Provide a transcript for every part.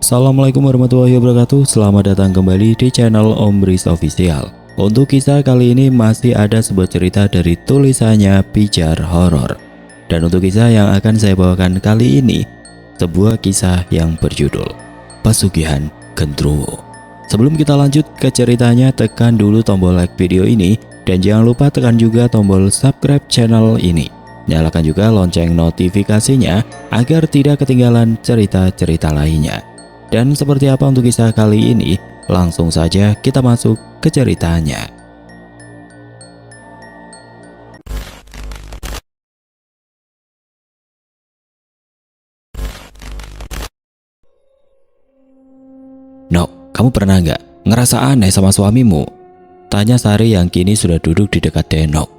Assalamualaikum warahmatullahi wabarakatuh. Selamat datang kembali di channel Om Riz Official. Untuk kisah kali ini masih ada sebuah cerita dari tulisannya Pijar Horor. Dan untuk kisah yang akan saya bawakan kali ini, sebuah kisah yang berjudul Pesugihan Gendruwo. Sebelum kita lanjut ke ceritanya, tekan dulu tombol like video ini dan jangan lupa tekan juga tombol subscribe channel ini. Nyalakan juga lonceng notifikasinya agar tidak ketinggalan cerita-cerita lainnya. Dan seperti apa untuk kisah kali ini? Langsung saja kita masuk ke ceritanya. Nok, kamu pernah nggak ngerasa aneh sama suamimu? Tanya Sari yang kini sudah duduk di dekat Denok.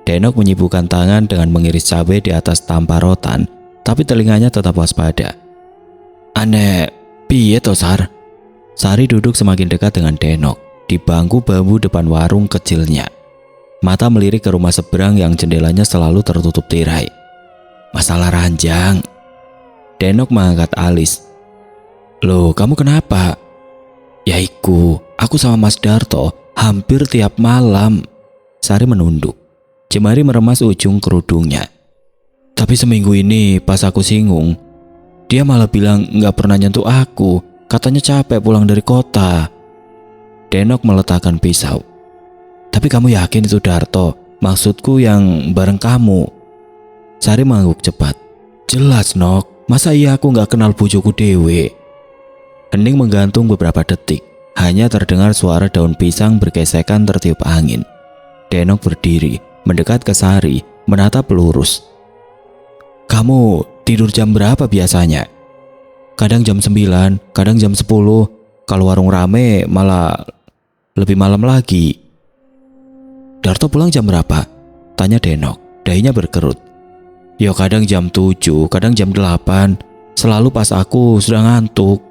Denok menyibukkan tangan dengan mengiris cabai di atas tampar rotan, tapi telinganya tetap waspada. Aneh, piye to Sar? Sari duduk semakin dekat dengan Denok di bangku bambu depan warung kecilnya. Mata melirik ke rumah seberang yang jendelanya selalu tertutup tirai. Masalah ranjang. Denok mengangkat alis. Loh, kamu kenapa? Yaiku, aku sama Mas Darto hampir tiap malam. Sari menunduk. Jemari meremas ujung kerudungnya. Tapi seminggu ini pas aku singgung, dia malah bilang nggak pernah nyentuh aku. Katanya capek pulang dari kota. Denok meletakkan pisau. Tapi kamu yakin itu Darto? Maksudku yang bareng kamu. Sari mengangguk cepat. Jelas Nok, masa iya aku nggak kenal bojoku dewe? Hening menggantung beberapa detik. Hanya terdengar suara daun pisang bergesekan tertiup angin. Denok berdiri, mendekat ke Sari, menatap lurus. Kamu tidur jam berapa biasanya? Kadang jam 9, kadang jam 10. Kalau warung rame malah lebih malam lagi. Darto pulang jam berapa? Tanya Denok, dahinya berkerut. Ya kadang jam 7, kadang jam 8. Selalu pas aku sudah ngantuk.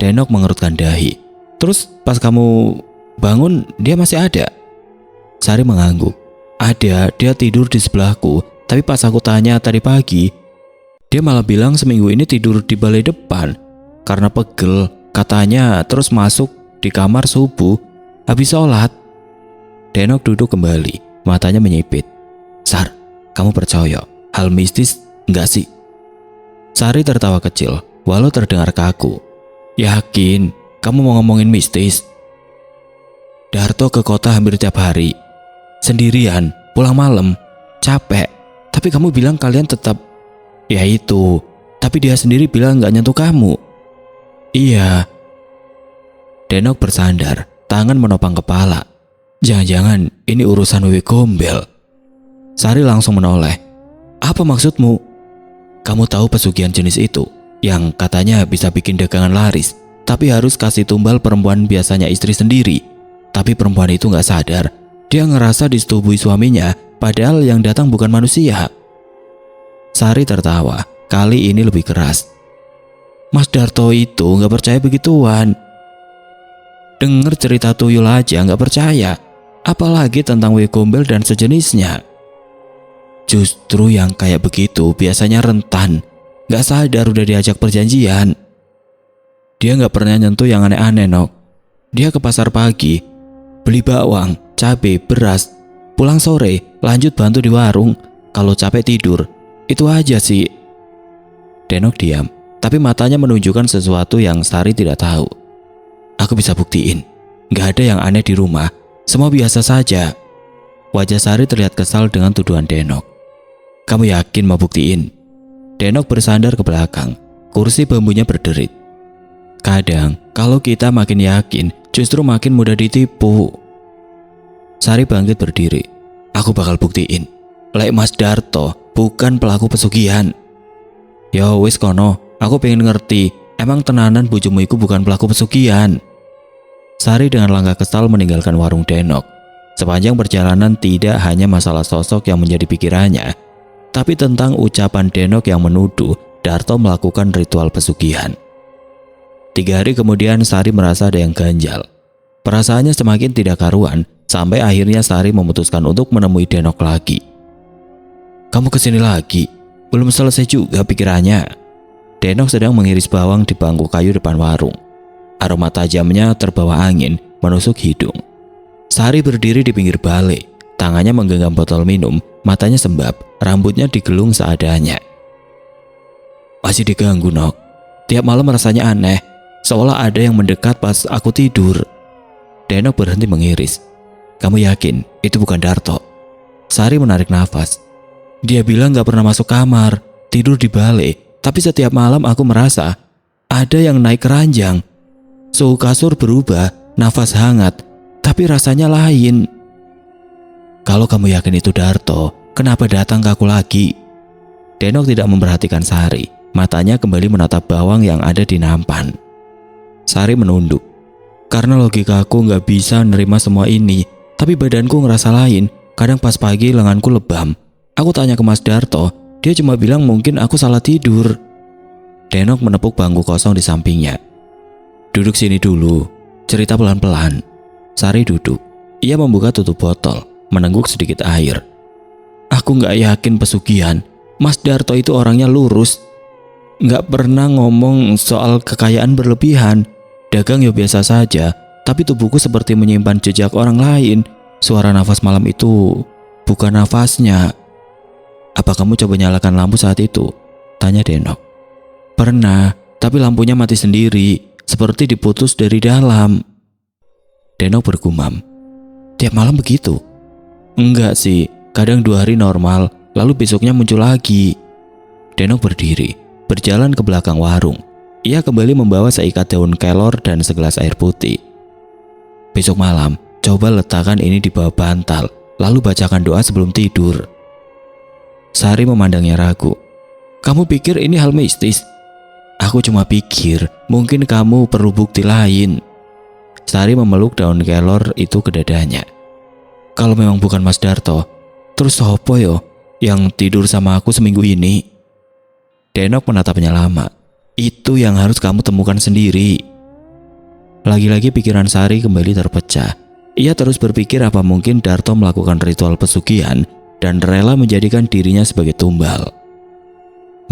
Denok mengerutkan dahi. Terus pas kamu bangun dia masih ada? Sari mengangguk. Ada, dia tidur di sebelahku. Tapi pas aku tanya tadi pagi, dia malah bilang seminggu ini tidur di balai depan karena pegel katanya, terus masuk di kamar subuh habis sholat. Denok duduk kembali, matanya menyipit. Sar, kamu percaya hal mistis enggak sih? Sari tertawa kecil walau terdengar kaku. Yakin kamu mau ngomongin mistis? Darto ke kota hampir tiap hari, sendirian, pulang malam, capek. Tapi kamu bilang kalian tetap. Ya itu, tapi dia sendiri bilang gak nyentuh kamu. Iya. Denok bersandar, tangan menopang kepala. Jangan-jangan ini urusan Wewe Gombel. Sari langsung menoleh. Apa maksudmu? Kamu tahu pesugihan jenis itu yang katanya bisa bikin dagangan laris, tapi harus kasih tumbal perempuan biasanya istri sendiri. Tapi perempuan itu gak sadar, dia ngerasa disetubui suaminya, padahal yang datang bukan manusia. Sari tertawa, kali ini lebih keras. Mas Darto itu gak percaya begituan. Dengar cerita tuyul aja gak percaya, apalagi tentang Wewe Gombel dan sejenisnya. Justru yang kayak begitu biasanya rentan, gak sadar udah diajak perjanjian. Dia gak pernah nyentuh yang aneh-aneh Nok. Dia ke pasar pagi, beli bawang, cabai, beras, pulang sore, lanjut bantu di warung. Kalau capek tidur, itu aja sih. Denok diam, tapi matanya menunjukkan sesuatu yang Sari tidak tahu. Aku bisa buktiin, gak ada yang aneh di rumah, semua biasa saja. Wajah Sari terlihat kesal dengan tuduhan Denok. Kamu yakin mau buktiin? Denok bersandar ke belakang, kursi bambunya berderit. Kadang, kalau kita makin yakin, justru makin mudah ditipu. Sari bangkit berdiri. Aku bakal buktiin. Lek Mas Darto bukan pelaku pesugihan. Yo wis kono, aku pengen ngerti, emang tenanan bojomu iku bukan pelaku pesugihan. Sari dengan langkah kesal meninggalkan warung Denok. Sepanjang perjalanan tidak hanya masalah sosok yang menjadi pikirannya, tapi tentang ucapan Denok yang menuduh Darto melakukan ritual pesugihan. 3 hari kemudian Sari merasa ada yang ganjal. Perasaannya semakin tidak karuan, sampai akhirnya Sari memutuskan untuk menemui Denok lagi. Kamu kesini lagi? Belum selesai juga pikirannya? Denok sedang mengiris bawang di bangku kayu depan warung. Aroma tajamnya terbawa angin menusuk hidung. Sari berdiri di pinggir balik, tangannya menggenggam botol minum, matanya sembab, rambutnya digelung seadanya. Masih diganggu, Nok. Tiap malam rasanya aneh, seolah ada yang mendekat pas aku tidur. Denok berhenti mengiris. Kamu yakin itu bukan Darto? Sari menarik nafas. Dia bilang gak pernah masuk kamar, tidur di balik, tapi setiap malam aku merasa ada yang naik keranjang. Suhu kasur berubah, nafas hangat, tapi rasanya lain. Kalau kamu yakin itu Darto, kenapa datang ke aku lagi? Denok tidak memperhatikan Sari, matanya kembali menatap bawang yang ada di nampan. Sari menunduk. Karena logika aku gak bisa nerima semua ini, tapi badanku ngerasa lain. Kadang pas pagi lenganku lebam. Aku tanya ke Mas Darto, dia cuma bilang mungkin aku salah tidur. Denok menepuk bangku kosong di sampingnya. Duduk sini dulu, cerita pelan-pelan. Sari duduk. Ia membuka tutup botol, menengguk sedikit air. Aku gak yakin pesugihan. Mas Darto itu orangnya lurus. Gak pernah ngomong soal kekayaan berlebihan. Dagang ya biasa saja, tapi tubuhku seperti menyimpan jejak orang lain. Suara nafas malam itu bukan nafasnya. Apa kamu coba nyalakan lampu saat itu? Tanya Denok. Pernah, tapi lampunya mati sendiri. Seperti diputus dari dalam. Denok bergumam. Tiap malam begitu? Enggak sih, kadang 2 hari normal, lalu besoknya muncul lagi. Denok berdiri, berjalan ke belakang warung. Ia kembali membawa seikat daun kelor dan segelas air putih. Besok malam, coba letakkan ini di bawah bantal, lalu bacakan doa sebelum tidur. Sari memandangnya ragu. Kamu pikir ini hal mistis? Aku cuma pikir, mungkin kamu perlu bukti lain. Sari memeluk daun kelor itu ke dadanya. Kalau memang bukan Mas Darto, terus sopo yo yang tidur sama aku seminggu ini? Denok menatapnya lama. Itu yang harus kamu temukan sendiri. Lagi-lagi pikiran Sari kembali terpecah. Ia terus berpikir apa mungkin Darto melakukan ritual pesugihan dan rela menjadikan dirinya sebagai tumbal.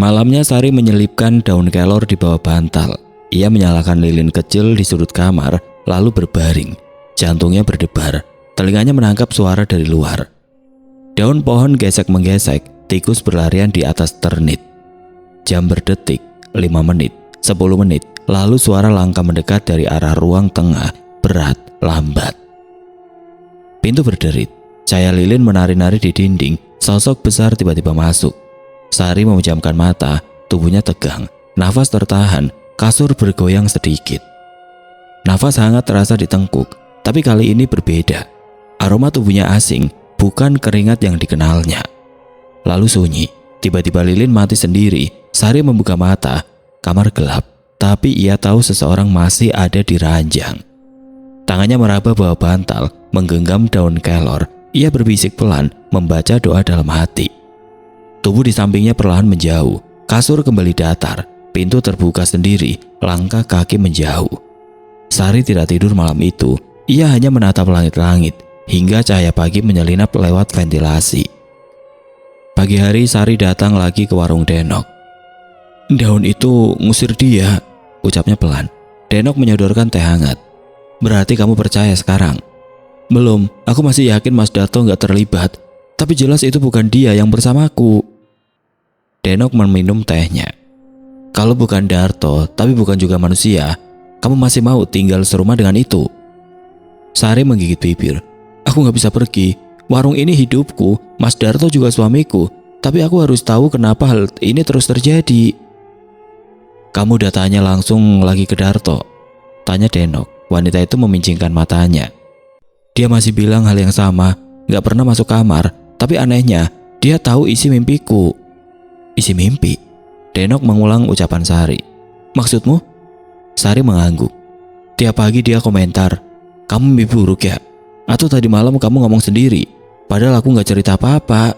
Malamnya Sari menyelipkan daun kelor di bawah bantal. Ia menyalakan lilin kecil di sudut kamar, lalu berbaring. Jantungnya berdebar, telinganya menangkap suara dari luar. Daun pohon gesek-menggesek, tikus berlarian di atas ternit. Jam berdetik, 5 menit, 10 menit, lalu suara langkah mendekat dari arah ruang tengah, berat, lambat. Pintu berderit, cahaya lilin menari-nari di dinding, sosok besar tiba-tiba masuk. Sari memejamkan mata, tubuhnya tegang, nafas tertahan, kasur bergoyang sedikit. Nafas hangat terasa di tengkuk, tapi kali ini berbeda. Aroma tubuhnya asing, bukan keringat yang dikenalnya. Lalu sunyi, tiba-tiba lilin mati sendiri. Sari membuka mata, kamar gelap, tapi ia tahu seseorang masih ada di ranjang. Tangannya meraba bawah bantal, menggenggam daun kelor. Ia berbisik pelan, membaca doa dalam hati. Tubuh di sampingnya perlahan menjauh, kasur kembali datar, pintu terbuka sendiri, langkah kaki menjauh. Sari tidak tidur malam itu, ia hanya menatap langit-langit, hingga cahaya pagi menyelinap lewat ventilasi. Pagi hari Sari datang lagi ke warung Denok. Daun itu ngusir dia, ucapnya pelan. Denok menyodorkan teh hangat. Berarti kamu percaya sekarang? Belum, aku masih yakin Mas Darto gak terlibat, tapi jelas itu bukan dia yang bersamaku. Denok meminum tehnya. Kalau bukan Darto, tapi bukan juga manusia, kamu masih mau tinggal serumah dengan itu? Sari menggigit bibir. Aku gak bisa pergi. Warung ini hidupku, Mas Darto juga suamiku. Tapi aku harus tahu kenapa hal ini terus terjadi. Kamu udah tanya langsung lagi ke Darto? Tanya Denok. Wanita itu memincingkan matanya. Dia masih bilang hal yang sama. Gak pernah masuk kamar. Tapi anehnya, dia tahu isi mimpiku. Isi mimpi? Denok mengulang ucapan Sari. Maksudmu? Sari mengangguk. Tiap pagi dia komentar, kamu mimpi buruk ya? Atau tadi malam kamu ngomong sendiri? Padahal aku gak cerita apa-apa.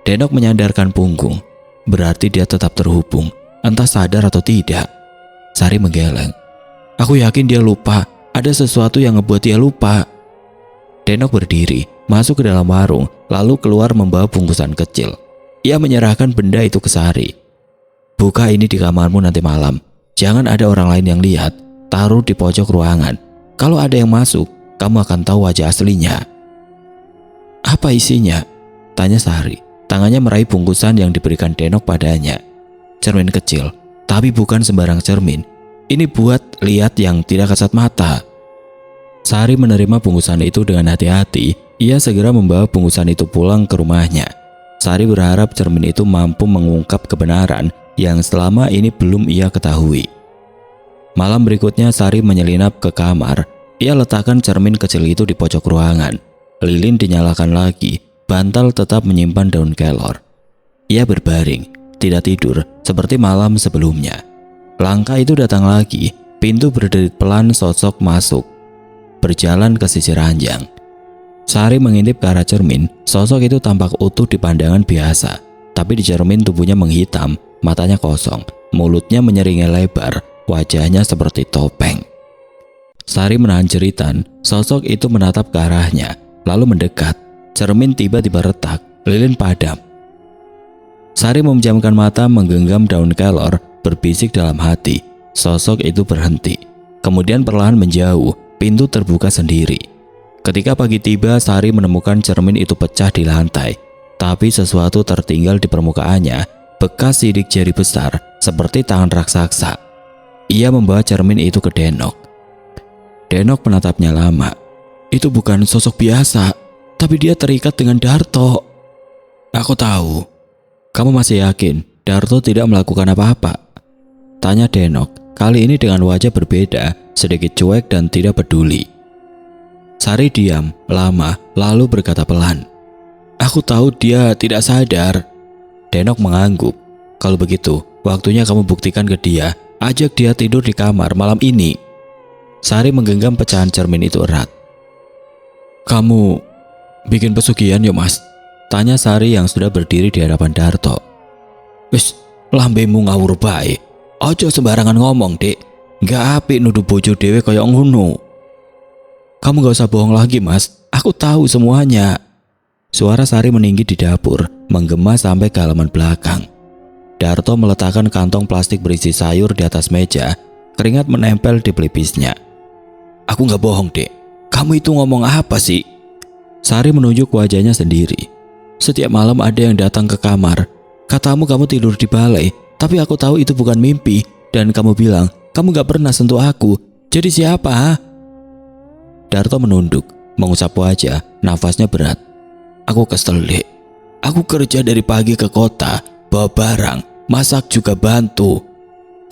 Denok menyandarkan punggung. Berarti dia tetap terhubung, entah sadar atau tidak. Sari menggeleng. Aku yakin dia lupa. Ada sesuatu yang ngebuat dia lupa. Denok berdiri, masuk ke dalam warung, lalu keluar membawa bungkusan kecil. Ia menyerahkan benda itu ke Sari. buka ini di kamarmu nanti malam. Jangan ada orang lain yang lihat. Taruh di pojok ruangan. Kalau ada yang masuk, kamu akan tahu wajah aslinya." "Apa isinya?" tanya Sari. Tangannya meraih bungkusan yang diberikan Denok padanya. Cermin kecil, tapi bukan sembarang cermin. Ini buat lihat yang tidak kasat mata. Sari menerima bungkusan itu dengan hati-hati. Ia segera membawa bungkusan itu pulang ke rumahnya. Sari berharap cermin itu mampu mengungkap kebenaran yang selama ini belum ia ketahui. Malam berikutnya Sari menyelinap ke kamar. Ia letakkan cermin kecil itu di pojok ruangan. Lilin dinyalakan lagi. Bantal tetap menyimpan daun kelor. Ia berbaring, tidak tidur seperti malam sebelumnya. Langkah itu datang lagi. Pintu berderit pelan, sosok masuk, berjalan ke sisi ranjang. Sari mengintip ke arah cermin. Sosok itu tampak utuh di pandangan biasa, tapi di cermin tubuhnya menghitam, matanya kosong, mulutnya menyeringai lebar, wajahnya seperti topeng. Sari menahan jeritan. Sosok itu menatap ke arahnya, lalu mendekat. Cermin tiba-tiba retak, lilin padam. Sari memejamkan mata, menggenggam daun kelor, berbisik dalam hati. Sosok itu berhenti, kemudian perlahan menjauh. Pintu terbuka sendiri. Ketika pagi tiba, Sari menemukan cermin itu pecah di lantai, tapi sesuatu tertinggal di permukaannya, bekas sidik jari besar seperti tangan raksasa. Ia membawa cermin itu ke Denok. Denok menatapnya lama. "Itu bukan sosok biasa, tapi dia terikat dengan Darto." "Aku tahu." "Kamu masih yakin Darto tidak melakukan apa-apa?" tanya Denok, kali ini dengan wajah berbeda, sedikit cuek dan tidak peduli. Sari diam lama, lalu berkata pelan, "Aku tahu dia tidak sadar." Denok mengangguk. "Kalau begitu, waktunya kamu buktikan ke dia. Ajak dia tidur di kamar malam ini." Sari menggenggam pecahan cermin itu erat. "Kamu bikin pesugihan ya, Mas?" tanya Sari yang sudah berdiri di hadapan Darto. "Wis, lambemu ngawur bae. Ojo sembarangan ngomong, Dek. Gak apik nuduh bojo dewe kaya ngono." "Kamu gak usah bohong lagi, Mas. Aku tahu semuanya." Suara Sari meninggi di dapur, menggema sampai ke halaman belakang. Darto meletakkan kantong plastik berisi sayur di atas meja. Keringat menempel di pelipisnya. "Aku gak bohong, Dek. Kamu itu ngomong apa sih?" Sari menunjuk wajahnya sendiri. "Setiap malam ada yang datang ke kamar. Katamu kamu tidur di balai, tapi aku tahu itu bukan mimpi. Dan kamu bilang kamu gak pernah sentuh aku. Jadi siapa, ha?" Darto menunduk, mengusap wajah, nafasnya berat. "Aku kesel, Dek. Aku kerja dari pagi ke kota, bawa barang, masak juga bantu.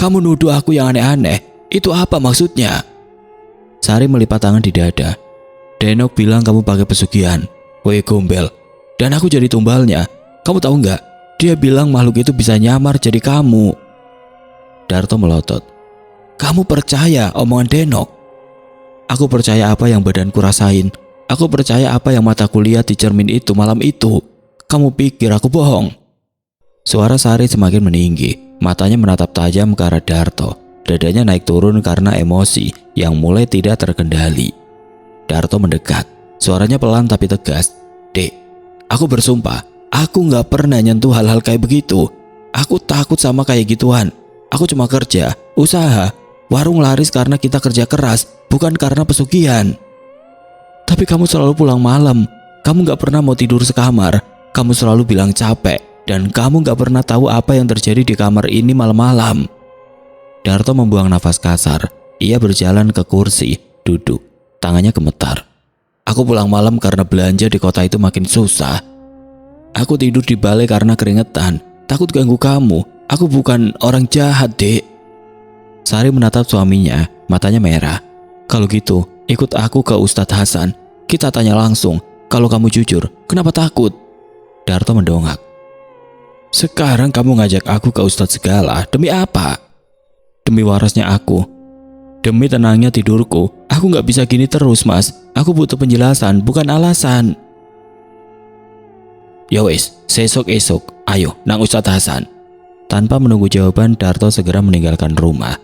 Kamu nuduh aku yang aneh-aneh. Itu apa maksudnya?" Sari melipat tangan di dada. "Denok bilang kamu pakai pesugihan. Woi gombel. Dan aku jadi tumbalnya. Kamu tahu nggak? Dia bilang makhluk itu bisa nyamar jadi kamu." Darto melotot. "Kamu percaya omongan Denok?" "Aku percaya apa yang badanku rasain. Aku percaya apa yang mataku lihat di cermin itu malam itu. Kamu pikir aku bohong?" Suara Sari semakin meninggi. Matanya menatap tajam ke arah Darto. Dadanya naik turun karena emosi yang mulai tidak terkendali. Darto mendekat. Suaranya pelan tapi tegas. "Dek, aku bersumpah, aku gak pernah nyentuh hal-hal kayak begitu. Aku takut sama kayak gituan. Aku cuma kerja, usaha, warung laris karena kita kerja keras, bukan karena pesugihan." "Tapi kamu selalu pulang malam. Kamu gak pernah mau tidur sekamar. Kamu selalu bilang capek. Dan kamu gak pernah tahu apa yang terjadi di kamar ini malam-malam." Darto membuang nafas kasar. Ia berjalan ke kursi, duduk. Tangannya gemetar. "Aku pulang malam karena belanja di kota itu makin susah. Aku tidur di balai karena keringetan. Takut ganggu kamu. Aku bukan orang jahat, Dek." Sari menatap suaminya, matanya merah. "Kalau gitu, ikut aku ke Ustadz Hasan. Kita tanya langsung. Kalau kamu jujur, kenapa takut?" Darto mendongak. "Sekarang kamu ngajak aku ke Ustadz segala. Demi apa?" "Demi warasnya aku. Demi tenangnya tidurku. Aku gak bisa gini terus, Mas. Aku butuh penjelasan, bukan alasan." "Ya wis, sesok-esok. Ayo, nang Ustadz Hasan." Tanpa menunggu jawaban, Darto segera meninggalkan rumah.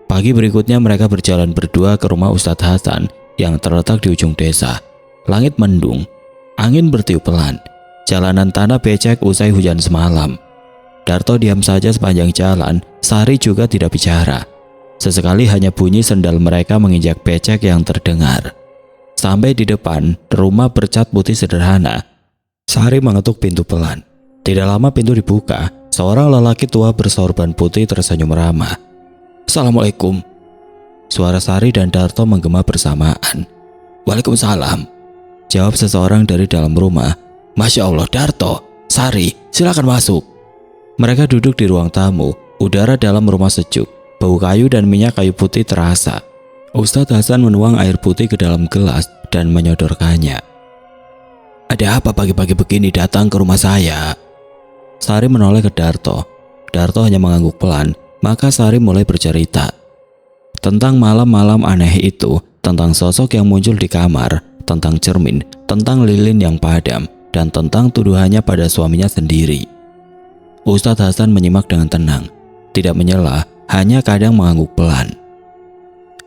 Pagi berikutnya mereka berjalan berdua ke rumah Ustadz Hasan yang terletak di ujung desa. Langit mendung, angin bertiup pelan. Jalanan tanah becek usai hujan semalam. Darto diam saja sepanjang jalan. Sari juga tidak bicara. Sesekali hanya bunyi sendal mereka menginjak becek yang terdengar. Sampai di depan rumah bercat putih sederhana, Sari mengetuk pintu pelan. Tidak lama pintu dibuka. Seorang lelaki tua bersorban putih tersenyum ramah. "Assalamualaikum." Suara Sari dan Darto menggema bersamaan. "Waalaikumsalam," jawab seseorang dari dalam rumah. "Masya Allah, Darto, Sari, silakan masuk." Mereka duduk di ruang tamu. Udara dalam rumah sejuk. Bau kayu dan minyak kayu putih terasa. Ustadz Hasan menuang air putih ke dalam gelas dan menyodorkannya. "Ada apa pagi-pagi begini datang ke rumah saya?" Sari menoleh ke Darto. Darto hanya mengangguk pelan. Maka Sari mulai bercerita tentang malam-malam aneh itu, tentang sosok yang muncul di kamar, tentang cermin, tentang lilin yang padam, dan tentang tuduhannya pada suaminya sendiri. Ustadz Hasan menyimak dengan tenang, tidak menyela, hanya kadang mengangguk pelan.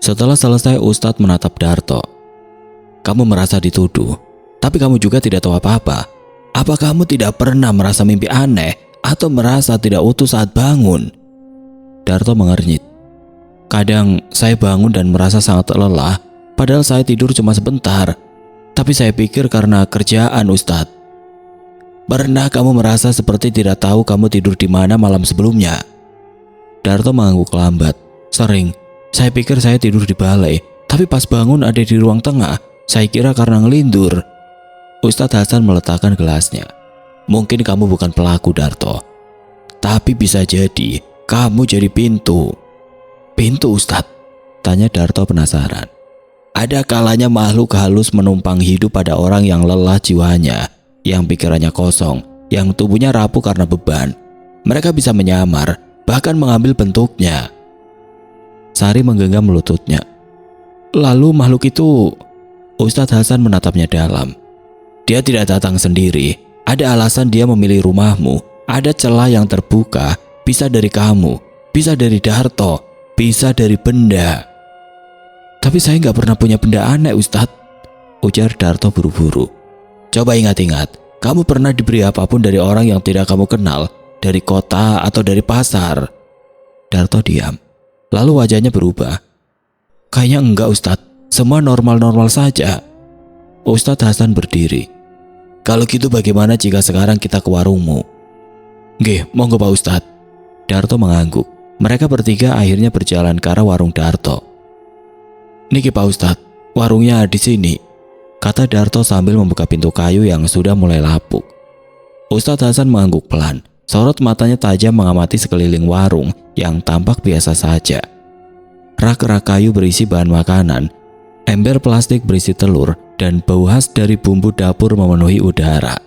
Setelah selesai, Ustadz menatap Darto. "Kamu merasa dituduh, tapi kamu juga tidak tahu apa-apa. Apa kamu tidak pernah merasa mimpi aneh atau merasa tidak utuh saat bangun?" Darto mengernyit. "Kadang saya bangun dan merasa sangat lelah, padahal saya tidur cuma sebentar. Tapi saya pikir karena kerjaan, Ustadz." "Pernah kamu merasa seperti tidak tahu kamu tidur di mana malam sebelumnya?" Darto mengangguk lambat. "Sering. Saya pikir saya tidur di balai, tapi pas bangun ada di ruang tengah. Saya kira karena ngelindur." Ustadz Hasan meletakkan gelasnya. "Mungkin kamu bukan pelaku, Darto. Tapi bisa jadi kamu jadi pintu." "Pintu, Ustadz?" tanya Darto penasaran. "Ada kalanya makhluk halus menumpang hidup pada orang yang lelah jiwanya, yang pikirannya kosong, yang tubuhnya rapuh karena beban. Mereka bisa menyamar, bahkan mengambil bentuknya." Sari menggenggam lututnya. "Lalu makhluk itu?" Ustadz Hasan menatapnya dalam. "Dia tidak datang sendiri. Ada alasan dia memilih rumahmu. Ada celah yang terbuka, bisa dari kamu, bisa dari Darto, bisa dari benda." "Tapi saya nggak pernah punya benda aneh, Ustadz," ujar Darto buru-buru. "Coba ingat-ingat, kamu pernah diberi apapun dari orang yang tidak kamu kenal, dari kota atau dari pasar?" Darto diam. Lalu wajahnya berubah. "Kayaknya enggak, Ustadz. Semua normal-normal saja." Ustadz Hasan berdiri. "Kalau gitu bagaimana jika sekarang kita ke warungmu?" "Nggih, monggo Pak Ustadz." Darto mengangguk. Mereka bertiga akhirnya berjalan ke arah warung Darto. "Niki Pak Ustadz, warungnya di sini," kata Darto sambil membuka pintu kayu yang sudah mulai lapuk. Ustadz Hasan mengangguk pelan. Sorot matanya tajam mengamati sekeliling warung yang tampak biasa saja. Rak-rak kayu berisi bahan makanan, ember plastik berisi telur, dan bau khas dari bumbu dapur memenuhi udara.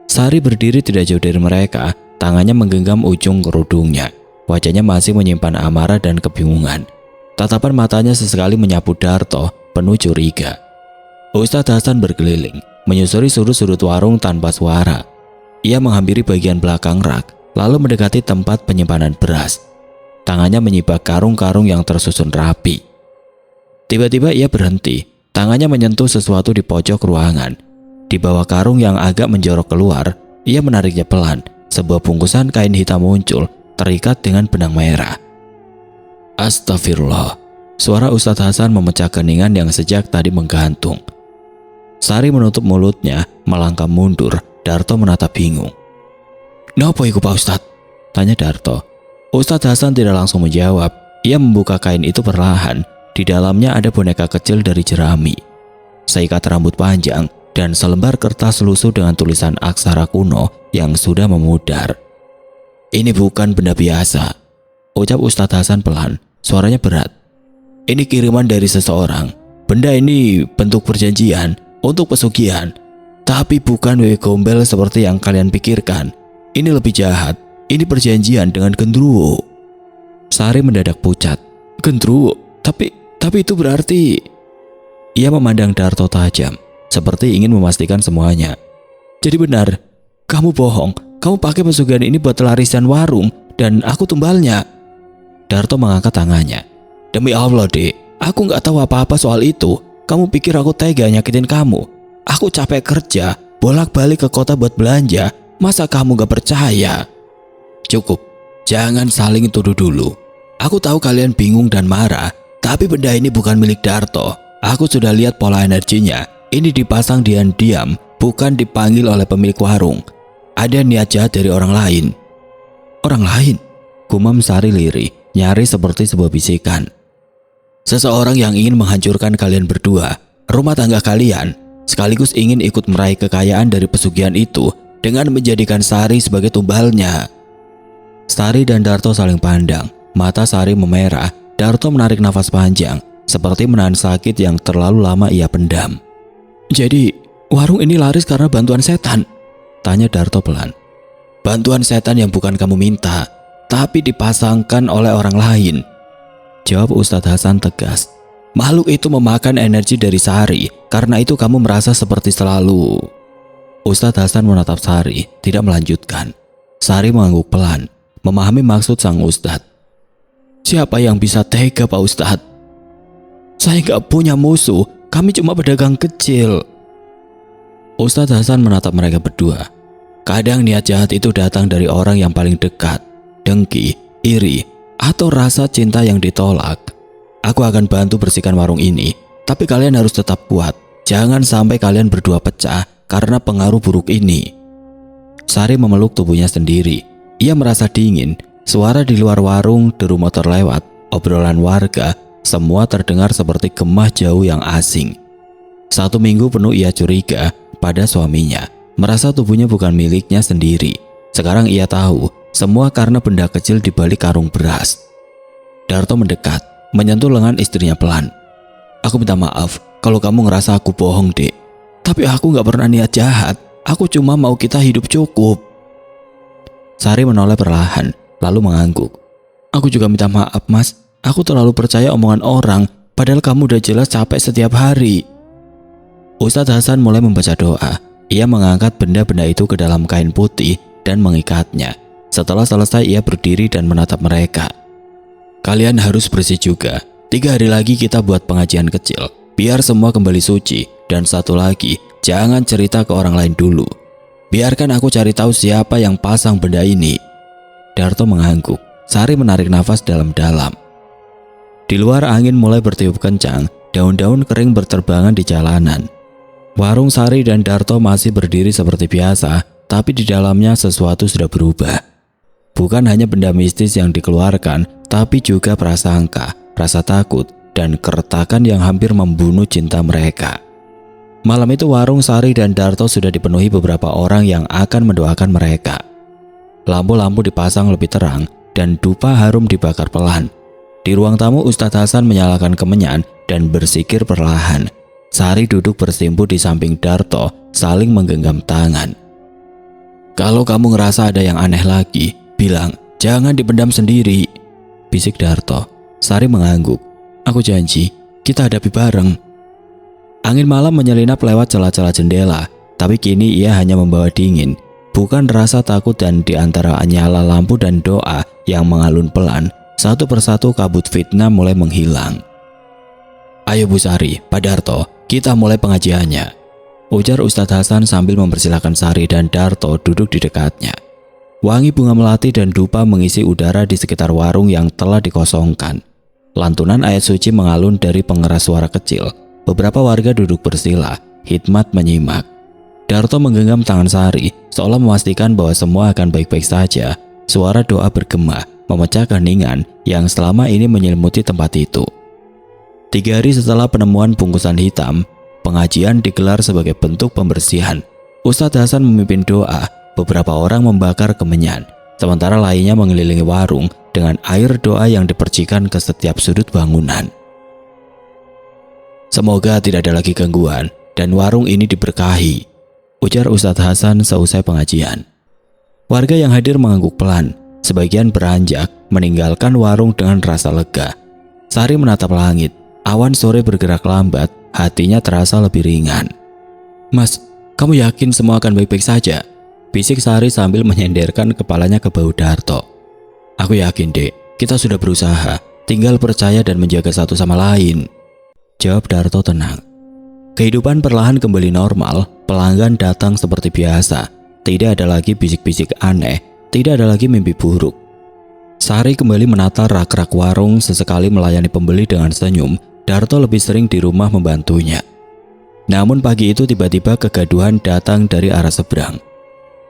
Sari berdiri tidak jauh dari mereka, tangannya menggenggam ujung kerudungnya. Wajahnya masih menyimpan amarah dan kebingungan. Tatapan matanya sesekali menyapu Darto, penuh curiga. Ustadz Hasan berkeliling, menyusuri sudut-sudut warung tanpa suara. Ia menghampiri bagian belakang rak, lalu mendekati tempat penyimpanan beras. Tangannya menyibak karung-karung yang tersusun rapi. Tiba-tiba ia berhenti, tangannya menyentuh sesuatu di pojok ruangan. Di bawah karung yang agak menjorok keluar, ia menariknya pelan. Sebuah bungkusan kain hitam muncul, terikat dengan benang merah. "Astagfirullah," suara Ustadz Hasan memecah keningan yang sejak tadi menggantung. Sari menutup mulutnya, melangkah mundur. Darto menatap bingung. "Napa iku Pak Ustadz?" tanya Darto. Ustadz Hasan tidak langsung menjawab. Ia membuka kain itu perlahan. Di dalamnya ada boneka kecil dari jerami, seikat rambut panjang, dan selembar kertas lusuh dengan tulisan aksara kuno yang sudah memudar. "Ini bukan benda biasa," ucap Ustadz Hasan pelan. Suaranya berat. "Ini kiriman dari seseorang. Benda ini bentuk perjanjian untuk pesugihan. Tapi bukan wewe gombel seperti yang kalian pikirkan. Ini lebih jahat. Ini perjanjian dengan genderuwo." Sari mendadak pucat. "Genderuwo? Tapi itu berarti..." Ia memandang Darto tajam, seperti ingin memastikan semuanya. "Jadi benar, kamu bohong. Kamu pakai pesugihan ini buat larisan warung dan aku tumbalnya." Darto mengangkat tangannya. "Demi Allah, Dek, aku nggak tahu apa-apa soal itu. Kamu pikir aku tega nyakitin kamu? Aku capek kerja, bolak-balik ke kota buat belanja. Masa kamu gak percaya?" Cukup, jangan saling tuduh dulu. Aku tahu kalian bingung dan marah, tapi benda ini bukan milik Darto. Aku sudah lihat pola energinya. Ini dipasang diam-diam, bukan dipanggil oleh pemilik warung. Ada niat jahat dari orang lain. Orang lain? Gumam Sari lirih, nyaris seperti sebuah bisikan. Seseorang yang ingin menghancurkan kalian berdua, rumah tangga kalian, sekaligus ingin ikut meraih kekayaan dari pesugihan itu dengan menjadikan Sari sebagai tumbalnya. Sari dan Darto saling pandang. Mata Sari memerah. Darto menarik nafas panjang, seperti menahan sakit yang terlalu lama ia pendam. Jadi, warung ini laris karena bantuan setan? Tanya Darto pelan. Bantuan setan yang bukan kamu minta, tapi dipasangkan oleh orang lain. Jawab Ustadz Hasan tegas. Makhluk itu memakan energi dari Sari, karena itu kamu merasa seperti selalu. Ustadz Hasan menatap Sari, tidak melanjutkan. Sari mengangguk pelan, memahami maksud sang Ustadz. Siapa yang bisa tega, Pak Ustadz? Saya gak punya musuh, kami cuma pedagang kecil. Ustadz Hasan menatap mereka berdua. Kadang niat jahat itu datang dari orang yang paling dekat, dengki, iri, atau rasa cinta yang ditolak. Aku akan bantu bersihkan warung ini, tapi kalian harus tetap kuat. Jangan sampai kalian berdua pecah karena pengaruh buruk ini. Sari memeluk tubuhnya sendiri. Ia merasa dingin. Suara di luar warung, deru motor lewat, obrolan warga, semua terdengar seperti gemah jauh yang asing. 1 minggu penuh ia curiga pada suaminya, merasa tubuhnya bukan miliknya sendiri. Sekarang ia tahu, semua karena benda kecil di balik karung beras. Darto mendekat, menyentuh lengan istrinya pelan. Aku minta maaf kalau kamu ngerasa aku bohong, Dek. Tapi aku gak pernah niat jahat. Aku cuma mau kita hidup cukup. Sari menoleh perlahan, lalu mengangguk. Aku juga minta maaf, Mas. Aku terlalu percaya omongan orang, padahal kamu udah jelas capek setiap hari. Ustadz Hasan mulai membaca doa. Ia mengangkat benda-benda itu ke dalam kain putih dan mengikatnya. Setelah selesai ia berdiri dan menatap mereka. Kalian harus bersih juga. 3 hari lagi kita buat pengajian kecil, biar semua kembali suci. Dan satu lagi, jangan cerita ke orang lain dulu. Biarkan aku cari tahu siapa yang pasang benda ini. Darto mengangguk. Sari menarik nafas dalam-dalam. Di luar angin mulai bertiup kencang, daun-daun kering berterbangan di jalanan. Warung Sari dan Darto masih berdiri seperti biasa, tapi di dalamnya sesuatu sudah berubah. Bukan hanya benda mistis yang dikeluarkan, tapi juga prasangka, rasa takut, dan keretakan yang hampir membunuh cinta mereka. Malam itu warung Sari dan Darto sudah dipenuhi beberapa orang yang akan mendoakan mereka. Lampu-lampu dipasang lebih terang dan dupa harum dibakar pelan. Di ruang tamu Ustadz Hasan menyalakan kemenyan dan bersikir perlahan. Sari duduk bersimpuh di samping Darto, saling menggenggam tangan. Kalau kamu ngerasa ada yang aneh lagi, bilang, jangan dipendam sendiri, bisik Darto. Sari mengangguk. Aku janji, kita hadapi bareng. Angin malam menyelinap lewat celah-celah jendela, tapi kini ia hanya membawa dingin, bukan rasa takut. Dan di antara nyala lampu dan doa yang mengalun pelan, satu persatu kabut fitnah mulai menghilang. Ayo Bu Sari, Pak Darto, kita mulai pengajiannya, ujar Ustadz Hasan sambil mempersilahkan Sari dan Darto duduk di dekatnya. Wangi bunga melati dan dupa mengisi udara di sekitar warung yang telah dikosongkan. Lantunan ayat suci mengalun dari pengeras suara kecil. Beberapa warga duduk bersila, hikmat menyimak. Darto menggenggam tangan Sari, seolah memastikan bahwa semua akan baik-baik saja. Suara doa bergema, memecah keheningan yang selama ini menyelimuti tempat itu. 3 hari setelah penemuan bungkusan hitam, pengajian digelar sebagai bentuk pembersihan. Ustadz Hasan memimpin doa, beberapa orang membakar kemenyan, sementara lainnya mengelilingi warung dengan air doa yang dipercikan ke setiap sudut bangunan. Semoga tidak ada lagi gangguan dan warung ini diberkahi, ujar Ustadz Hasan seusai pengajian. Warga yang hadir mengangguk pelan, sebagian beranjak meninggalkan warung dengan rasa lega. Sari menatap langit, awan sore bergerak lambat, hatinya terasa lebih ringan. Mas, kamu yakin semua akan baik-baik saja? Bisik Sari sambil menyenderkan kepalanya ke bahu Darto. Aku yakin, Dek, kita sudah berusaha, tinggal percaya dan menjaga satu sama lain, jawab Darto tenang. Kehidupan perlahan kembali normal, pelanggan datang seperti biasa. Tidak ada lagi bisik-bisik aneh, tidak ada lagi mimpi buruk. Sari kembali menata rak-rak warung, sesekali melayani pembeli dengan senyum. Darto lebih sering di rumah membantunya. Namun pagi itu tiba-tiba kegaduhan datang dari arah seberang.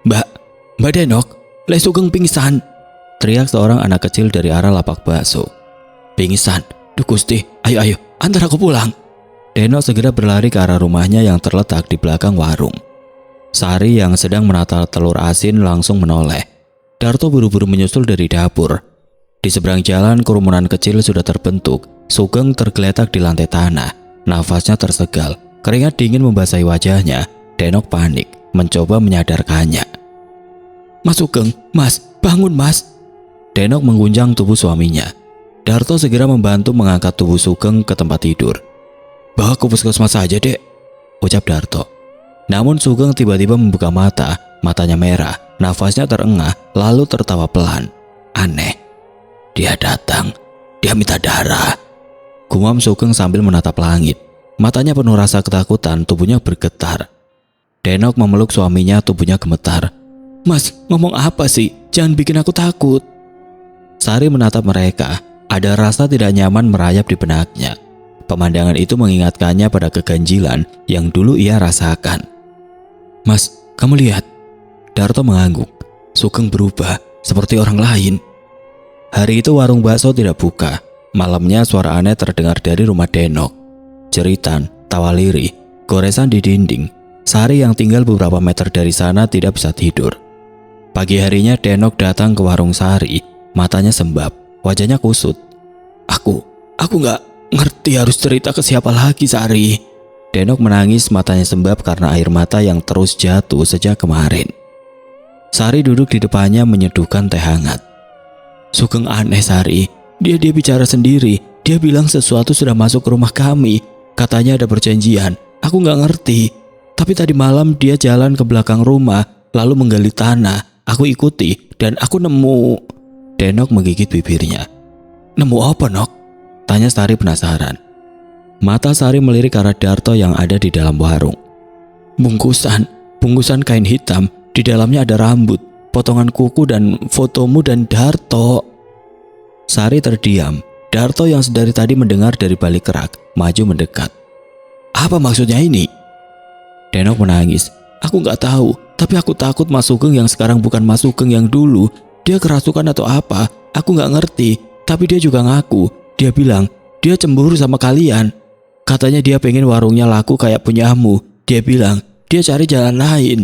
Mbak Denok, Le Sugeng pingsan!" teriak seorang anak kecil dari arah lapak bakso. "Pingsan? Duh Gusti, ayo, antar aku pulang." Denok segera berlari ke arah rumahnya yang terletak di belakang warung. Sari yang sedang menata telur asin langsung menoleh. Darto buru-buru menyusul dari dapur. Di seberang jalan kerumunan kecil sudah terbentuk. Sugeng tergeletak di lantai tanah. Nafasnya tersegal, keringat dingin membasahi wajahnya. Denok panik, mencoba menyadarkannya. "Mas Sugeng, Mas, bangun Mas." Denok mengguncang tubuh suaminya. Darto segera membantu mengangkat tubuh Sugeng ke tempat tidur. "Bawa ke puskesmas saja, Dek," ucap Darto. Namun Sugeng tiba-tiba membuka mata, matanya merah, nafasnya terengah, lalu tertawa pelan. "Aneh, dia datang, dia minta darah," gumam Sugeng sambil menatap langit. Matanya penuh rasa ketakutan, tubuhnya bergetar. Denok memeluk suaminya, tubuhnya gemetar. "Mas, ngomong apa sih? Jangan bikin aku takut." Sari menatap mereka, ada rasa tidak nyaman merayap di benaknya. Pemandangan itu mengingatkannya pada keganjilan yang dulu ia rasakan. "Mas, kamu lihat?" Darto mengangguk. Sugeng berubah, seperti orang lain. Hari itu warung bakso tidak buka. Malamnya suara aneh terdengar dari rumah Denok. Jeritan, tawa lirih, goresan di dinding. Sari yang tinggal beberapa meter dari sana tidak bisa tidur. Pagi harinya Denok datang ke warung Sari. Matanya sembab, wajahnya kusut. Aku gak ngerti harus cerita ke siapa lagi, Sari." Denok menangis, matanya sembab karena air mata yang terus jatuh sejak kemarin. Sari duduk di depannya menyeduhkan teh hangat. "Sugeng aneh, Sari. Dia bicara sendiri. Dia bilang sesuatu sudah masuk ke rumah kami. Katanya ada perjanjian. Aku gak ngerti. Tapi tadi malam dia jalan ke belakang rumah, lalu menggali tanah. Aku ikuti dan aku nemu..." Denok menggigit bibirnya. "Nemu apa, Nok?" tanya Sari penasaran. Mata Sari melirik ke arah Darto yang ada di dalam warung. Bungkusan kain hitam. Di dalamnya ada rambut, potongan kuku dan fotomu dan Darto." Sari terdiam. Darto yang sedari tadi mendengar dari balik rak, maju mendekat. "Apa maksudnya ini?" Denok menangis. "Aku gak tahu, tapi aku takut Mas Sugeng yang sekarang bukan Mas Sugeng yang dulu. Dia kerasukan atau apa, aku gak ngerti. Tapi dia juga ngaku. Dia bilang, dia cemburu sama kalian. Katanya dia pengen warungnya laku kayak punyamu. Dia bilang, dia cari jalan lain."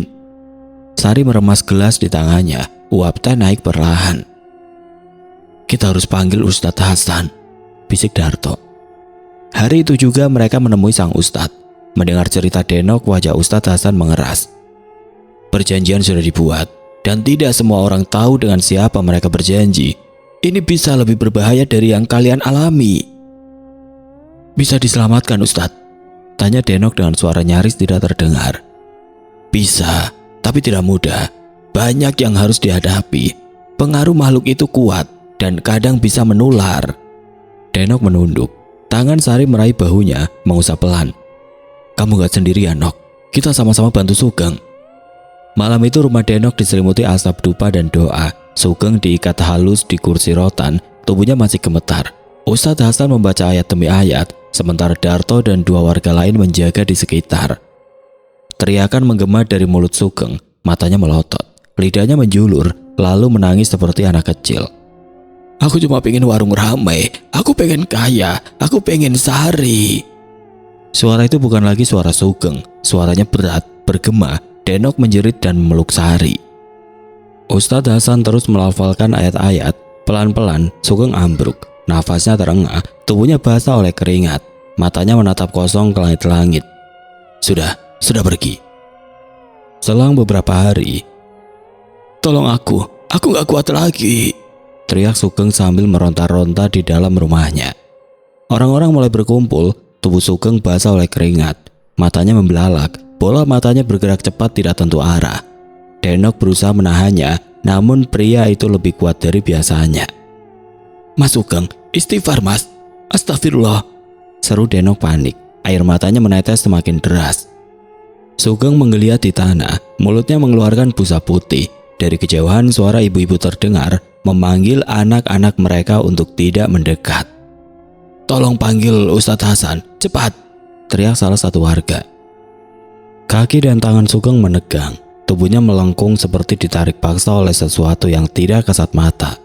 Sari meremas gelas di tangannya. Uap teh naik perlahan. "Kita harus panggil Ustadz Hasan," bisik Darto. Hari itu juga mereka menemui sang Ustadz. Mendengar cerita Denok, wajah Ustadz Hasan mengeras. "Perjanjian sudah dibuat dan tidak semua orang tahu dengan siapa mereka berjanji. Ini bisa lebih berbahaya dari yang kalian alami." "Bisa diselamatkan, Ustadz?" tanya Denok dengan suara nyaris tidak terdengar. "Bisa, tapi tidak mudah. Banyak yang harus dihadapi. Pengaruh makhluk itu kuat dan kadang bisa menular." Denok menunduk. Tangan Sari meraih bahunya, mengusap pelan. "Kamu gak sendirian, Nok. Kita sama-sama bantu Sugeng." Malam itu rumah Denok diselimuti asap dupa dan doa. Sugeng diikat halus di kursi rotan, tubuhnya masih gemetar. Ustadz Hasan membaca ayat demi ayat, sementara Darto dan dua warga lain menjaga di sekitar. Teriakan menggema dari mulut Sugeng, matanya melotot, lidahnya menjulur, lalu menangis seperti anak kecil. "Aku cuma pengen warung ramai, aku pengen kaya, aku pengen Sari." Suara itu bukan lagi suara Sugeng, suaranya berat, bergema. Denok menjerit dan memeluk Sari. Ustadz Hasan terus melafalkan ayat-ayat. Pelan-pelan Sugeng ambruk, nafasnya terengah, tubuhnya basah oleh keringat, matanya menatap kosong ke langit-langit. Sudah pergi." Selang beberapa hari, "Tolong aku gak kuat lagi," teriak Sugeng sambil meronta-ronta di dalam rumahnya. Orang-orang mulai berkumpul, tubuh Sugeng basah oleh keringat, matanya membelalak, bola matanya bergerak cepat tidak tentu arah. Denok berusaha menahannya, namun pria itu lebih kuat dari biasanya. "Mas Sugeng, istighfar Mas, astagfirullah," seru Denok panik, air matanya menetes semakin deras. Sugeng menggeliat di tanah, mulutnya mengeluarkan busa putih. Dari kejauhan suara ibu-ibu terdengar memanggil anak-anak mereka untuk tidak mendekat. "Tolong panggil Ustadz Hasan, cepat!" teriak salah satu warga. Kaki dan tangan Sugeng menegang, tubuhnya melengkung seperti ditarik paksa oleh sesuatu yang tidak kasat mata.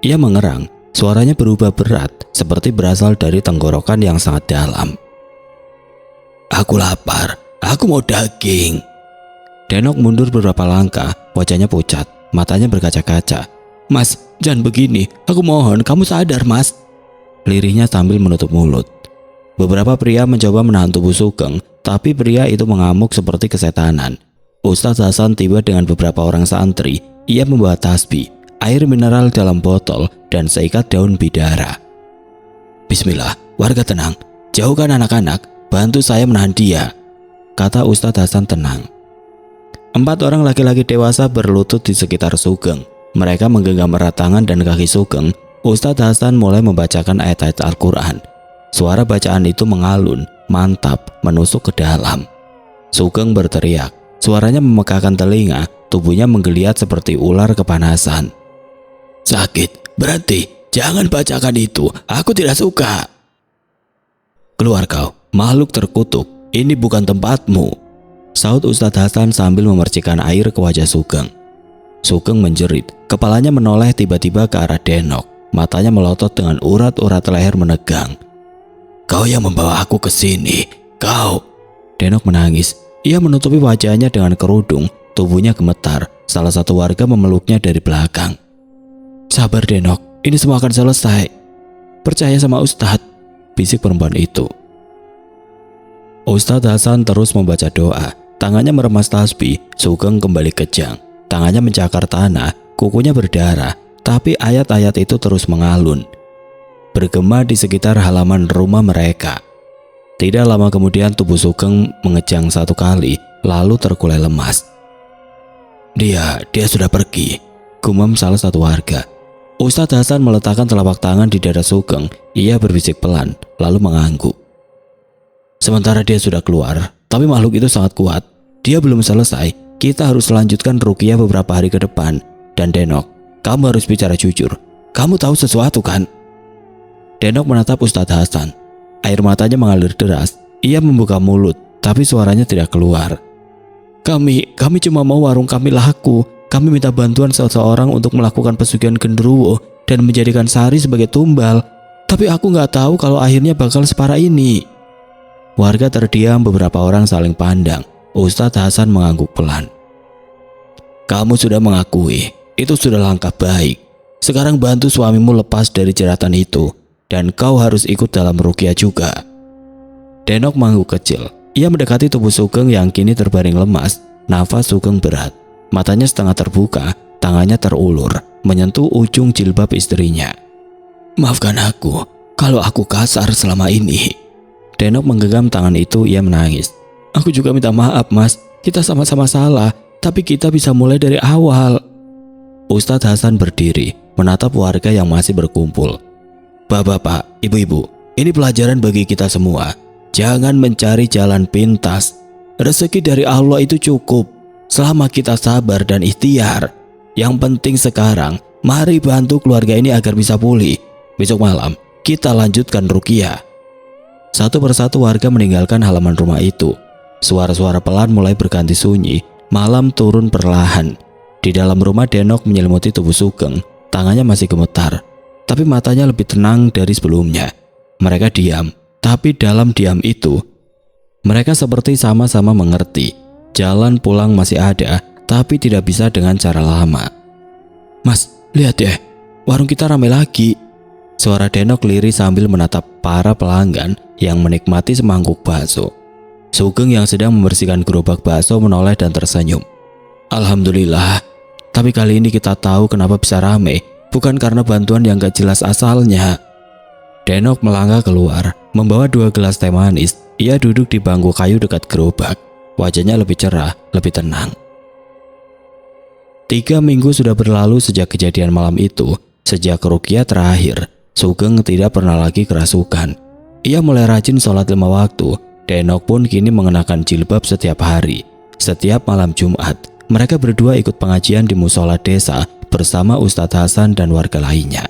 Ia mengerang, suaranya berubah berat seperti berasal dari tenggorokan yang sangat dalam. "Aku lapar, aku mau daging." Denok mundur beberapa langkah, wajahnya pucat, matanya berkaca-kaca. "Mas, jangan begini, aku mohon, kamu sadar mas," lirihnya sambil menutup mulut. Beberapa pria mencoba menahan tubuh Sugeng, tapi pria itu mengamuk seperti kesetanan. Ustadz Hasan tiba dengan beberapa orang santri. Ia membawa tasbih, air mineral dalam botol, dan seikat daun bidara. "Bismillah, warga tenang, jauhkan anak-anak, bantu saya menahan dia," kata Ustadz Hasan tenang. 4 orang laki-laki dewasa berlutut di sekitar Sugeng. Mereka menggenggam erat tangan dan kaki Sugeng. Ustadz Hasan mulai membacakan ayat-ayat Al-Quran. Suara bacaan itu mengalun, mantap, menusuk ke dalam. Sugeng berteriak, suaranya memekakkan telinga, tubuhnya menggeliat seperti ular kepanasan. "Sakit, berhenti, jangan bacakan itu, aku tidak suka." "Keluar kau, makhluk terkutuk, ini bukan tempatmu," saut Ustadz Hasan sambil memercikan air ke wajah Sugeng. Sugeng menjerit, kepalanya menoleh tiba-tiba ke arah Denok, matanya melotot dengan urat-urat leher menegang. "Kau yang membawa aku ke sini, kau." Denok menangis, ia menutupi wajahnya dengan kerudung, tubuhnya gemetar, salah satu warga memeluknya dari belakang. "Sabar Denok, ini semua akan selesai. Percaya sama Ustadz," bisik perempuan itu. Ustadz Hasan terus membaca doa. Tangannya meremas tasbih. Sugeng kembali kejang. Tangannya mencakar tanah, kukunya berdarah, tapi ayat-ayat itu terus mengalun, bergema di sekitar halaman rumah mereka. Tidak lama kemudian tubuh Sugeng mengejang 1 kali, lalu terkulai lemas. Dia sudah pergi," gumam salah satu warga. Ustadz Hasan meletakkan telapak tangan di dada Sugeng. Ia berbisik pelan, lalu mengangguk. "Sementara dia sudah keluar, tapi makhluk itu sangat kuat. Dia belum selesai. Kita harus lanjutkan ruqyah beberapa hari ke depan. Dan Denok, kamu harus bicara jujur. Kamu tahu sesuatu kan?" Denok menatap Ustadz Hasan. Air matanya mengalir deras. Ia membuka mulut, tapi suaranya tidak keluar. Kami cuma mau warung kami laku. Kami minta bantuan seseorang untuk melakukan pesugihan genderuwo dan menjadikan Sari sebagai tumbal. Tapi aku nggak tahu kalau akhirnya bakal separah ini." Warga terdiam, beberapa orang saling pandang. Ustadz Hasan mengangguk pelan. "Kamu sudah mengakui, itu sudah langkah baik. Sekarang bantu suamimu lepas dari jeratan itu, dan kau harus ikut dalam ruqyah juga." Denok mengangguk kecil. Ia mendekati tubuh Sugeng yang kini terbaring lemas. Nafas Sugeng berat, matanya setengah terbuka, tangannya terulur, menyentuh ujung jilbab istrinya. "Maafkan aku, kalau aku kasar selama ini." Denok menggenggam tangan itu, ia menangis. "Aku juga minta maaf mas, kita sama-sama salah, tapi kita bisa mulai dari awal." Ustadz Hasan berdiri, menatap warga yang masih berkumpul. "Bapak-bapak, ibu-ibu, ini pelajaran bagi kita semua. Jangan mencari jalan pintas. Rezeki dari Allah itu cukup, selama kita sabar dan ikhtiar. Yang penting sekarang, mari bantu keluarga ini agar bisa pulih. Besok malam, kita lanjutkan ruqyah." Satu persatu warga meninggalkan halaman rumah itu. Suara-suara pelan mulai berganti sunyi. Malam turun perlahan. Di dalam rumah Denok menyelimuti tubuh Sugeng. Tangannya masih gemetar, tapi matanya lebih tenang dari sebelumnya. Mereka diam, tapi dalam diam itu, mereka seperti sama-sama mengerti. Jalan pulang masih ada, tapi tidak bisa dengan cara lama. "Mas, lihat deh, warung kita ramai lagi." Suara Denok lirih sambil menatap para pelanggan yang menikmati semangkuk bakso. Sugeng yang sedang membersihkan gerobak bakso menoleh dan tersenyum. "Alhamdulillah, tapi kali ini kita tahu kenapa bisa rame, bukan karena bantuan yang gak jelas asalnya." Denok melangkah keluar, membawa 2 gelas teh manis. Ia duduk di bangku kayu dekat gerobak. Wajahnya lebih cerah, lebih tenang. 3 minggu sudah berlalu sejak kejadian malam itu. Sejak ruqyah terakhir, Sugeng tidak pernah lagi kerasukan. Ia mulai rajin sholat 5 waktu. Denok pun kini mengenakan jilbab setiap hari. Setiap malam Jumat, mereka berdua ikut pengajian di musola desa bersama Ustadz Hasan dan warga lainnya.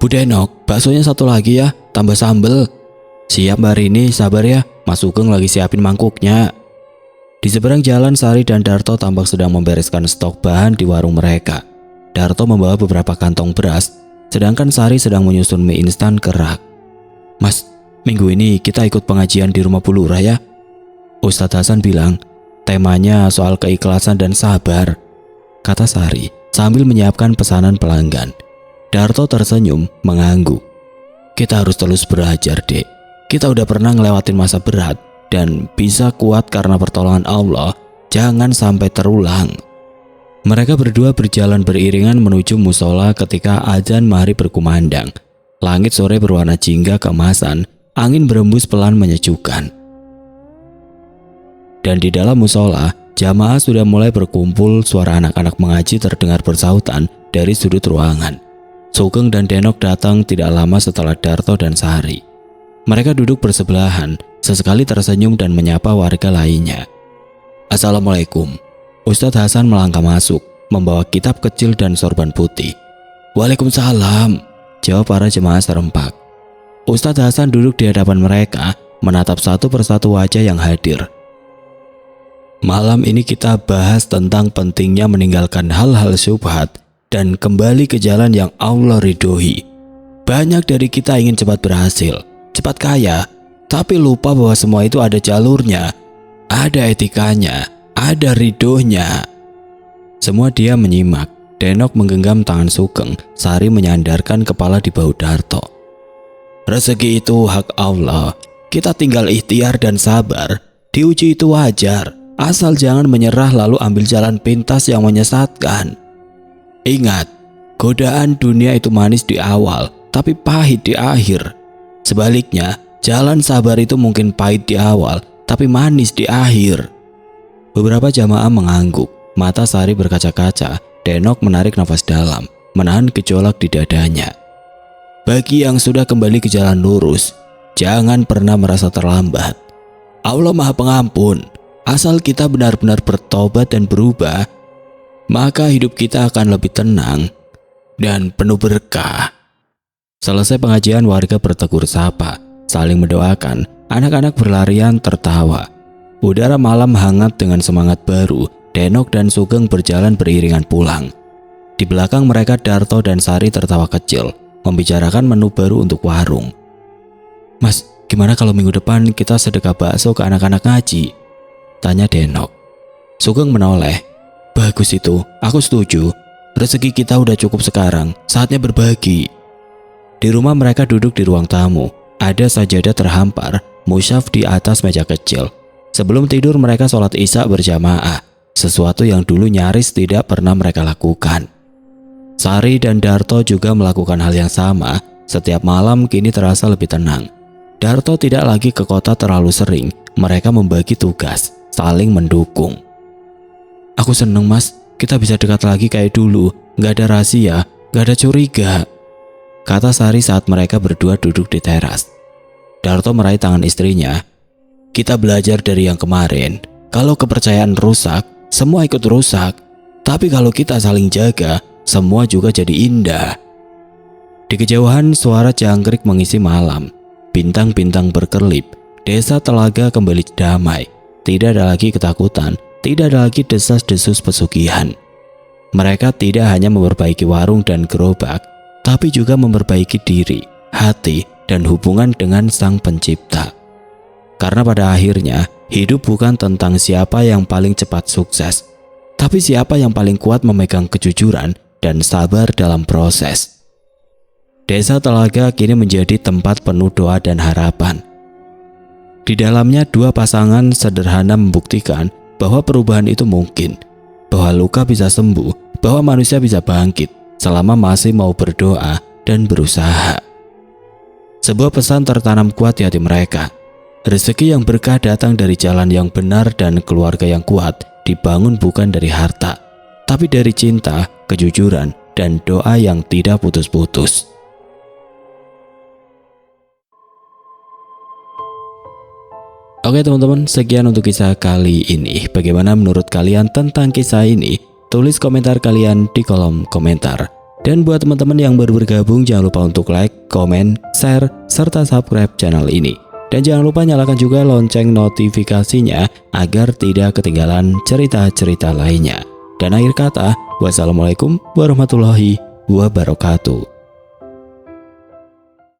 Bu Denok, baksonya satu lagi ya, tambah sambel. Siap Mbak Rini, sabar ya, Mas Sugeng lagi siapin mangkuknya. Di seberang jalan, Sari dan Darto tampak sedang membereskan stok bahan di warung mereka. Darto membawa beberapa kantong beras, sedangkan Sari sedang menyusun mie instan kerak. Mas, minggu ini kita ikut pengajian di rumah Bu Lurah ya. Ustadz Hasan bilang, temanya soal keikhlasan dan sabar, kata Sari sambil menyiapkan pesanan pelanggan. Darto tersenyum mengangguk. Kita harus terus belajar, Dek. Kita udah pernah ngelewatin masa berat dan bisa kuat karena pertolongan Allah. Jangan sampai terulang. Mereka berdua berjalan beriringan menuju musola ketika azan maghrib berkumandang. Langit sore berwarna jingga keemasan, angin berembus pelan menyejukkan. Dan di dalam musola, jamaah sudah mulai berkumpul. Suara anak-anak mengaji terdengar bersautan dari sudut ruangan. Sugeng dan Denok datang tidak lama setelah Darto dan Sari. Mereka duduk bersebelahan, sesekali tersenyum dan menyapa warga lainnya. Assalamualaikum. Ustadz Hasan melangkah masuk, membawa kitab kecil dan sorban putih. Waalaikumsalam, jawab para jemaah serempak. Ustadz Hasan duduk di hadapan mereka, menatap satu persatu wajah yang hadir. Malam ini kita bahas tentang pentingnya meninggalkan hal-hal syubhat dan kembali ke jalan yang Allah ridhoi. Banyak dari kita ingin cepat berhasil, cepat kaya, tapi lupa bahwa semua itu ada jalurnya, ada etikanya, ada ridhonya. Semua dia menyimak. Denok menggenggam tangan Sugeng, Sari menyandarkan kepala di bahu Darto. Rezeki itu hak Allah, kita tinggal ikhtiar dan sabar. Diuji itu wajar, asal jangan menyerah lalu ambil jalan pintas yang menyesatkan. Ingat, godaan dunia itu manis di awal, tapi pahit di akhir. Sebaliknya, jalan sabar itu mungkin pahit di awal, tapi manis di akhir. Beberapa jamaah mengangguk, mata Sari berkaca-kaca. Denok menarik nafas dalam, menahan gejolak di dadanya. Bagi yang sudah kembali ke jalan lurus, jangan pernah merasa terlambat. Allah Maha Pengampun, asal kita benar-benar bertobat dan berubah, maka hidup kita akan lebih tenang dan penuh berkah. Selesai pengajian, warga bertegur sapa, saling mendoakan. Anak-anak berlarian tertawa. Udara malam hangat dengan semangat baru. Denok dan Sugeng berjalan beriringan pulang. Di belakang mereka Darto dan Sari tertawa kecil, membicarakan menu baru untuk warung. Mas, gimana kalau minggu depan kita sedekah bakso ke anak-anak ngaji? Tanya Denok. Sugeng menoleh. Bagus itu, aku setuju. Rezeki kita udah cukup sekarang, saatnya berbagi. Di rumah mereka duduk di ruang tamu. Ada sajadah terhampar, musyaf di atas meja kecil. Sebelum tidur mereka sholat isya berjamaah, sesuatu yang dulu nyaris tidak pernah mereka lakukan. Sari dan Darto juga melakukan hal yang sama. Setiap malam kini terasa lebih tenang. Darto tidak lagi ke kota terlalu sering. Mereka membagi tugas, saling mendukung. Aku seneng Mas, kita bisa dekat lagi kayak dulu. Gak ada rahasia, gak ada curiga, kata Sari saat mereka berdua duduk di teras. Darto meraih tangan istrinya. Kita belajar dari yang kemarin. Kalau kepercayaan rusak, semua ikut rusak. Tapi kalau kita saling jaga, semua juga jadi indah. Di kejauhan suara jangkrik mengisi malam. Bintang-bintang berkelip. Desa Telaga kembali damai. Tidak ada lagi ketakutan. Tidak ada lagi desas-desus pesugihan. Mereka tidak hanya memperbaiki warung dan gerobak, tapi juga memperbaiki diri, hati, dan hubungan dengan Sang Pencipta. Karena pada akhirnya, hidup bukan tentang siapa yang paling cepat sukses, tapi siapa yang paling kuat memegang kejujuran dan sabar dalam proses. Desa Telaga kini menjadi tempat penuh doa dan harapan. Di dalamnya dua pasangan sederhana membuktikan bahwa perubahan itu mungkin, bahwa luka bisa sembuh, bahwa manusia bisa bangkit selama masih mau berdoa dan berusaha. Sebuah pesan tertanam kuat di hati mereka. Rezeki yang berkah datang dari jalan yang benar dan keluarga yang kuat dibangun bukan dari harta, tapi dari cinta, kejujuran, dan doa yang tidak putus-putus. Oke teman-teman, sekian untuk kisah kali ini. Bagaimana menurut kalian tentang kisah ini? Tulis komentar kalian di kolom komentar. Dan buat teman-teman yang baru bergabung, jangan lupa untuk like, komen, share, serta subscribe channel ini. Dan jangan lupa nyalakan juga lonceng notifikasinya agar tidak ketinggalan cerita-cerita lainnya. Dan akhir kata, wassalamualaikum warahmatullahi wabarakatuh.